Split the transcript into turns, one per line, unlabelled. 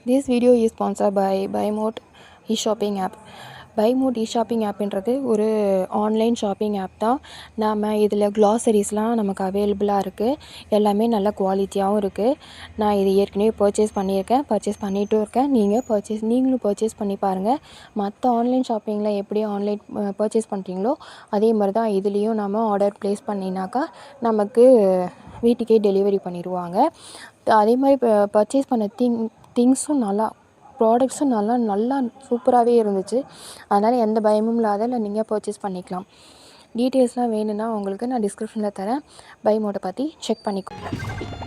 This video is sponsored by BuyMode e-shopping app. BuyMode e-shopping ஆப்ன்றது ஒரு online shopping app தான். நாம் இதில் க்ளாசரிஸ்லாம் நமக்கு அவைலபிளாக இருக்குது. எல்லாமே நல்ல குவாலிட்டியாகவும் இருக்குது. நான் இது ஏற்கனவே பர்ச்சேஸ் பண்ணிகிட்டும் இருக்கேன். நீங்களும் பர்ச்சேஸ் பண்ணி பாருங்கள். மற்ற ஆன்லைன் ஷாப்பிங்கில் எப்படி பர்ச்சேஸ் பண்ணுறீங்களோ அதே மாதிரி தான் இதுலேயும் நம்ம ஆர்டர் ப்ளேஸ் பண்ணினாக்கா நமக்கு வீட்டுக்கே டெலிவரி பண்ணிடுவாங்க. அதே மாதிரி பர்ச்சேஸ் பண்ண திங்ஸும் ப்ராடக்ட்ஸும் நல்லா சூப்பராகவே இருந்துச்சு. அதனால் எந்த பயமும் இல்லாத நீங்கள் பர்ச்சேஸ் பண்ணிக்கலாம். டீட்டெயில்ஸ்லாம் வேணும்னா உங்களுக்கு நான் டிஸ்கிரிப்ஷனில் தரேன். BuyMode பற்றி செக் பண்ணிக்கோ.